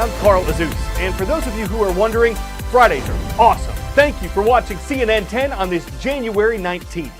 I'm Carl Azus, and for those of you who are wondering, Fridays are awesome. Thank you for watching CNN 10 on this January 19th.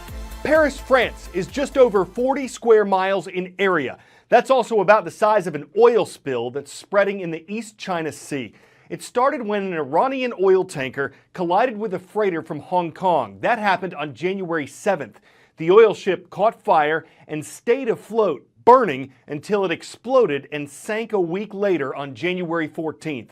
Paris, France is just over 40 square miles in area. That's also about the size of an oil spill that's spreading in the East China Sea. It started when an Iranian oil tanker collided with a freighter from Hong Kong. That happened on January 7th. The oil ship caught fire and stayed afloat, burning until it exploded and sank a week later on January 14th.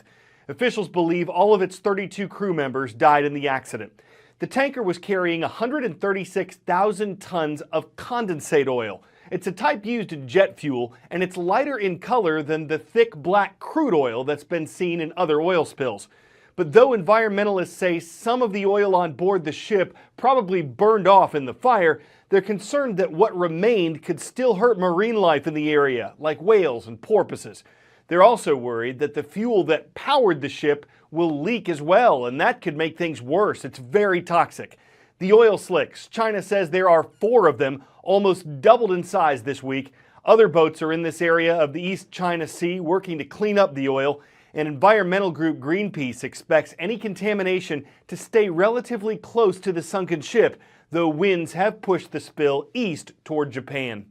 Officials believe all of its 32 crew members died in the accident. The tanker was carrying 136,000 tons of condensate oil. It's a type used in jet fuel, and it's lighter in color than the thick black crude oil that's been seen in other oil spills. But though environmentalists say some of the oil on board the ship probably burned off in the fire, they're concerned that what remained could still hurt marine life in the area, like whales and porpoises. They're also worried that the fuel that powered the ship will leak as well, and that could make things worse. It's very toxic. The oil slicks, China says there are 4 of them, almost doubled in size this week. Other boats are in this area of the East China Sea working to clean up the oil. And environmental group Greenpeace expects any contamination to stay relatively close to the sunken ship, though winds have pushed the spill east toward Japan.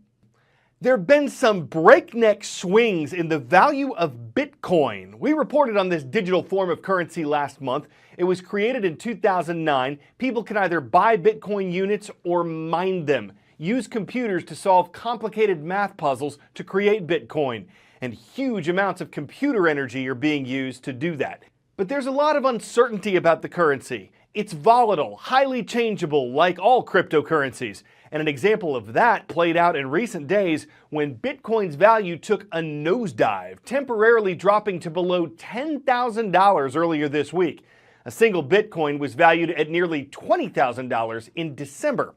There have been some breakneck swings in the value of Bitcoin. We reported on this digital form of currency last month. It was created in 2009. People can either buy Bitcoin units or mine them, use computers to solve complicated math puzzles to create Bitcoin. And huge amounts of computer energy are being used to do that. But there's a lot of uncertainty about the currency. It's volatile, highly changeable, like all cryptocurrencies. And an example of that played out in recent days when Bitcoin's value took a nosedive, temporarily dropping to below $10,000 earlier this week. A single Bitcoin was valued at nearly $20,000 in December.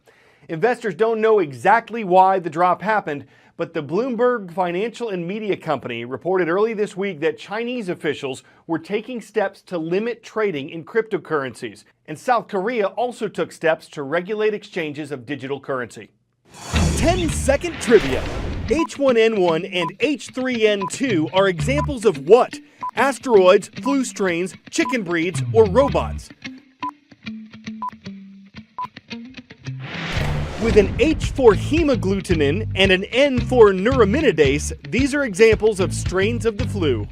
Investors don't know exactly why the drop happened, but the Bloomberg Financial and Media Company reported early this week that Chinese officials were taking steps to limit trading in cryptocurrencies. And South Korea also took steps to regulate exchanges of digital currency. 10-second trivia. H1N1 and H3N2 are examples of what? Asteroids, flu strains, chicken breeds, or robots? With an H for hemagglutinin and an N for neuraminidase, these are examples of strains of the flu.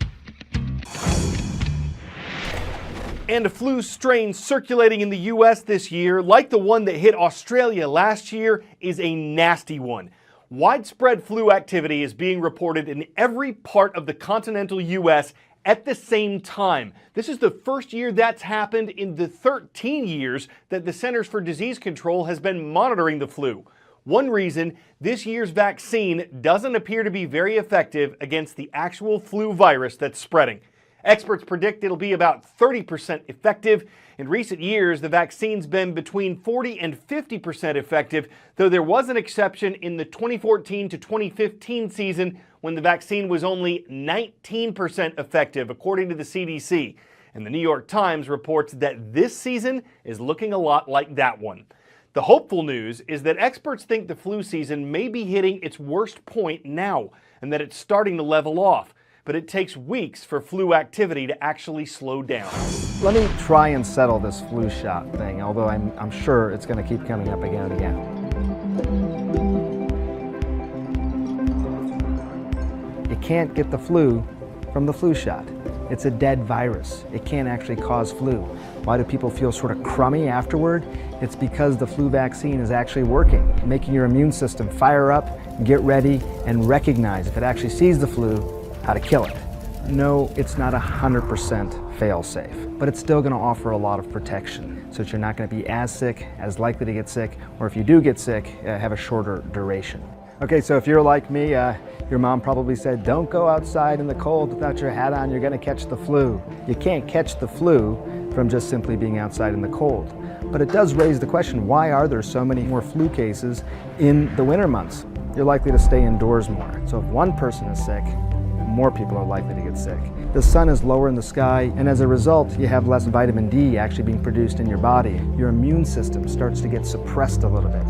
And a flu strain circulating in the U.S. this year, like the one that hit Australia last year, is a nasty one. Widespread flu activity is being reported in every part of the continental U.S. at the same time. This is the first year that's happened in the 13 years that the Centers for Disease Control has been monitoring the flu. One reason, this year's vaccine doesn't appear to be very effective against the actual flu virus that's spreading. Experts predict it'll be about 30% effective. In recent years, the vaccine's been between 40 and 50% effective, though there was an exception in the 2014 to 2015 season when the vaccine was only 19% effective, according to the CDC. And the New York Times reports that this season is looking a lot like that one. The hopeful news is that experts think the flu season may be hitting its worst point now, and that it's starting to level off. But it takes weeks for flu activity to actually slow down. Let me try and settle this flu shot thing, although I'm sure it's going to keep coming up again and again. You can't get the flu from the flu shot. It's a dead virus. It can't actually cause flu. Why do people feel sort of crummy afterward? It's because the flu vaccine is actually working, making your immune system fire up, get ready, and recognize, if it actually sees the flu, how to kill it. No, it's not 100% fail-safe, but it's still going to offer a lot of protection so that you're not going to be as sick, as likely to get sick, or if you do get sick, have a shorter duration. Okay, so if you're like me, your mom probably said, don't go outside in the cold without your hat on, you're going to catch the flu. You can't catch the flu from just simply being outside in the cold. But it does raise the question, why are there so many more flu cases in the winter months? You're likely to stay indoors more. So if one person is sick, more people are likely to get sick. The sun is lower in the sky, and as a result, you have less vitamin D actually being produced in your body. Your immune system starts to get suppressed a little bit.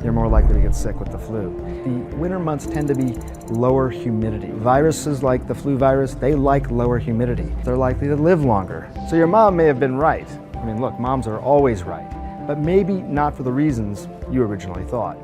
you're more likely to get sick with the flu. The winter months tend to be lower humidity. Viruses like the flu virus, they like lower humidity. They're likely to live longer. So your mom may have been right. I mean, look, moms are always right, but maybe not for the reasons you originally thought.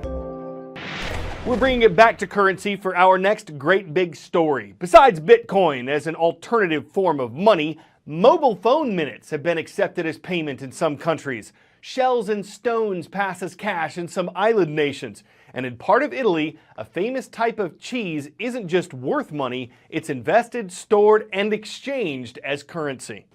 We're bringing it back to currency for our next great big story. Besides Bitcoin as an alternative form of money, mobile phone minutes have been accepted as payment in some countries. Shells and stones pass as cash in some island nations. And in part of Italy, a famous type of cheese isn't just worth money, it's invested, stored, and exchanged as currency.